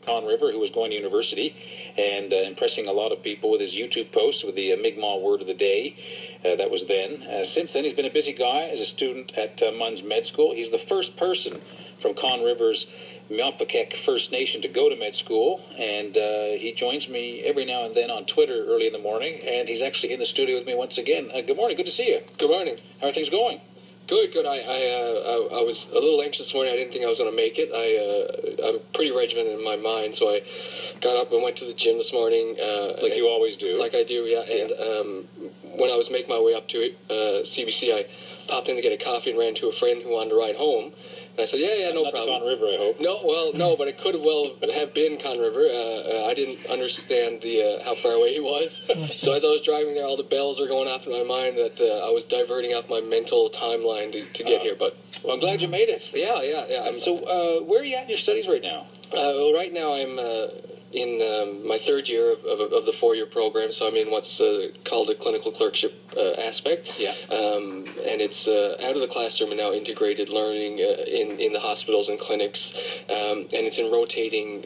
Conn River who was going to university and impressing a lot of people with his YouTube posts with the Mi'kmaq word of the day. That was then. Since then, he's been a busy guy as a student at Munns Med School. He's the first person from Conn River's Mi'kmaq First Nation to go to med school, and he joins me every now and then on Twitter early in the morning, and he's actually in the studio with me once again. Good morning, good to see you. Good morning. How are things going? Good. I was a little anxious this morning. I didn't think I was going to make it. I'm pretty regimented in my mind, so I got up and went to the gym this morning. Like you always do. Like I do, yeah. And when I was making my way up to it, CBC, I popped in to get a coffee and ran to a friend who wanted to ride home. And I said, yeah, no problem. Not Conn River, I hope. No, but it could have been Conn River. I didn't understand how far away he was. So as I was driving there, all the bells were going off in my mind that I was diverting off my mental timeline to get here. But well, I'm glad you made it. Yeah. So where are you at in your studies right now? Well, right now I'm in my third year of the 4-year program, so I'm in what's called a clinical clerkship aspect. Yeah. And it's out of the classroom and now integrated learning in the hospitals and clinics, and it's in rotating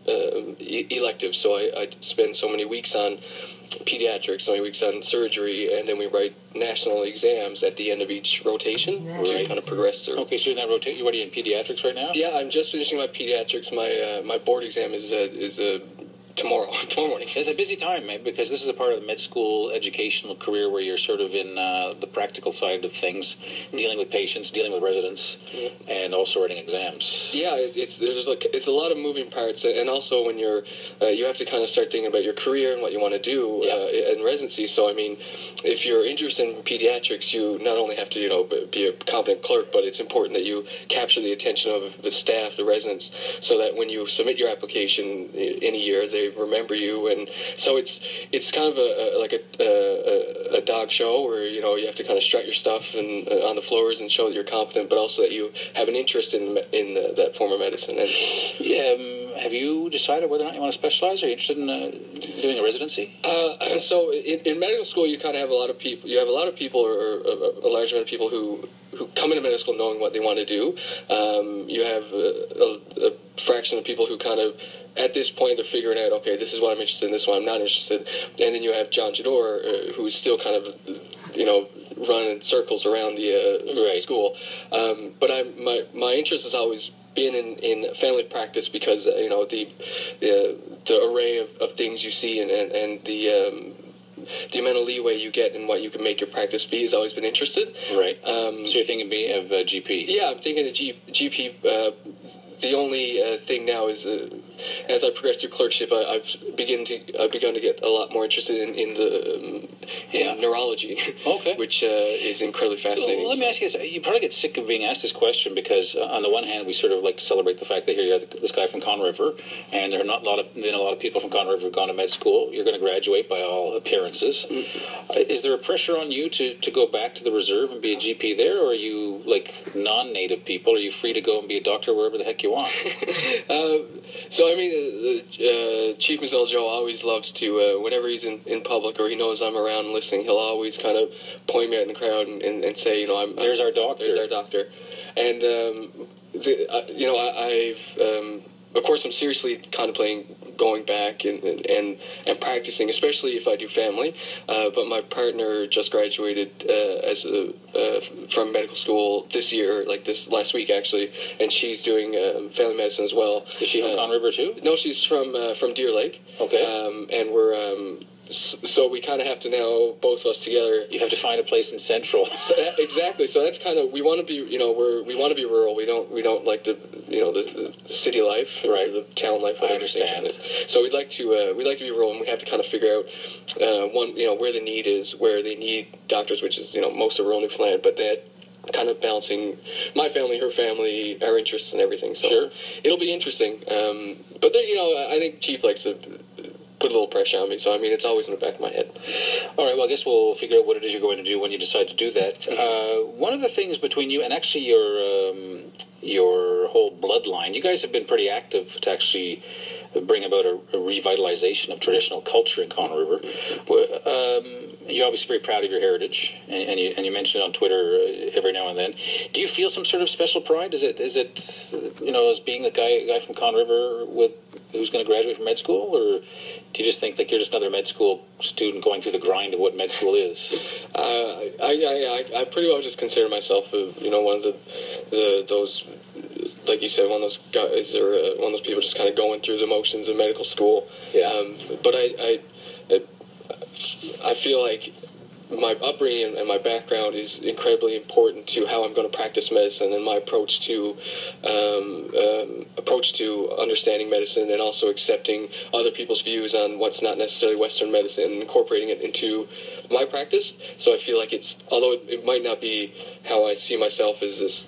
electives. So I spend so many weeks on pediatrics, so many weeks on surgery, and then we write national exams at the end of each rotation. We kind of progress through. Okay, so in that rotation, what are you in pediatrics right now? Yeah, I'm just finishing my pediatrics. My board exam is tomorrow morning. It's a busy time, mate, because this is a part of the med school educational career where you're sort of in the practical side of things, dealing with patients, dealing with residents, and also writing exams. Yeah, it's a lot of moving parts, and also when you have to kind of start thinking about your career and what you want to do in residency. So I mean, if you're interested in pediatrics, you not only have to be a competent clerk, but it's important that you capture the attention of the staff, the residents, so that when you submit your application in a year, they remember you. And so it's kind of a dog show where you have to kind of strut your stuff and on the floors and show that you're competent, but also that you have an interest in that form of medicine. And have you decided whether or not you want to specialize? Are you interested in doing a residency? So in medical school, you kind of have a lot of people. You have a lot of people, or a large amount of people who come into medical school knowing what they want to do. You have a fraction of people who kind of, at this point, they're figuring out, okay, this is what I'm interested in, this is what I'm not interested in. And then you have John Jeddore, who's still kind of, running circles around the school. But my interest has always been in family practice because, the array of things you see and the amount of leeway you get and what you can make your practice be has always been interested. Right. So you're thinking of GP? Yeah, I'm thinking of GP. The only thing now is, as I progress through clerkship, I've begun to get a lot more interested in the neurology, which is incredibly fascinating. Well, let me ask you this. You probably get sick of being asked this question because, on the one hand, we sort of like to celebrate the fact that here you have this guy from Conn River, and there are not a lot of people from Conn River who've gone to med school. You're going to graduate by all appearances. Is there a pressure on you to go back to the reserve and be a GP there, or are you like non-native people? Are you free to go and be a doctor wherever the heck you want? So I mean, Chief Mazel Joe always loves to, whenever he's in public or he knows I'm around listening, he'll always kind of point me out in the crowd and say, there's our doctor. There's our doctor. And of course, I'm seriously contemplating going back and practicing, especially if I do family. But my partner just graduated from medical school this year, like this last week actually, and she's doing family medicine as well. Is she from Conn River too? No, she's from Deer Lake. Okay. And we're so we kind of have to now, both of us together. You have to find a place in Central. Exactly. So that's kind of, we want to be, we want to be rural. We don't like the city life, right? The town life. I understand. So we'd like to be rural, and we have to kind of figure out where the need is, where they need doctors, which is most of rural Newfoundland, but that kind of balancing my family, her family, our interests, and everything. So sure. It'll be interesting. But then I think Chief likes to put a little pressure on me, so I mean, it's always in the back of my head. All right, well, I guess we'll figure out what it is you're going to do when you decide to do that. One of the things between you and actually your whole bloodline, you guys have been pretty active to actually bring about a revitalization of traditional culture in Conn River. You're obviously very proud of your heritage, and you mention it on Twitter every now and then. Do you feel some sort of special pride? Is it as being a guy from Conn River with who's going to graduate from med school, or do you just think like you're just another med school student going through the grind of what med school is? I pretty well just consider myself, one of those, like you said, one of those guys or one of those people just kind of going through the motions of medical school. Yeah. But I feel like my upbringing and my background is incredibly important to how I'm going to practice medicine and my approach to understanding medicine, and also accepting other people's views on what's not necessarily Western medicine and incorporating it into my practice. So I feel like although it might not be how I see myself as this,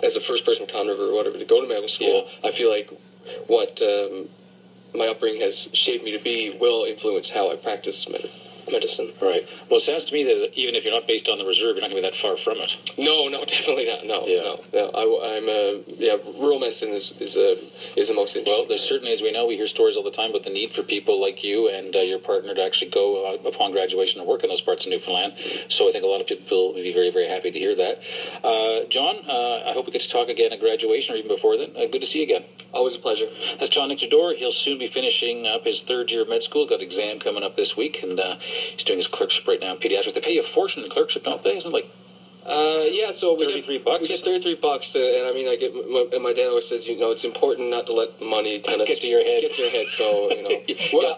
as a first-person convert or whatever to go to medical school, I feel like what my upbringing has shaped me to be will influence how I practice medicine. Right. Well, it sounds to me that even if you're not based on the reserve, you're not going to be that far from it. No, definitely not. No. Rural medicine is the most interesting. Well, there's certainly, as we know, we hear stories all the time about the need for people like you and your partner to actually go upon graduation and work in those parts of Newfoundland. So I think a lot of people will be very, very happy to hear that. John, I hope we get to talk again at graduation or even before then. Good to see you again. Always a pleasure. That's John Jeddore. He'll soon be finishing up his third year of med school. Got an exam coming up this week, and he's doing his clerkship right now in pediatrics. They pay you a fortune in clerkship, don't they? Isn't it like so we $33? We get $33, and I mean, and my dad always says, it's important not to let the money kind of get to your head. Get to your head. So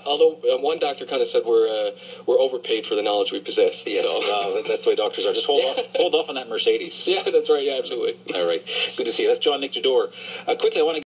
although one doctor kind of said we're overpaid for the knowledge we possess. Yes, so. That's the way doctors are. Just hold off on that Mercedes. Yeah, that's right. Yeah, absolutely. All right, good to see you. That's John Jeddore. Quickly, I want to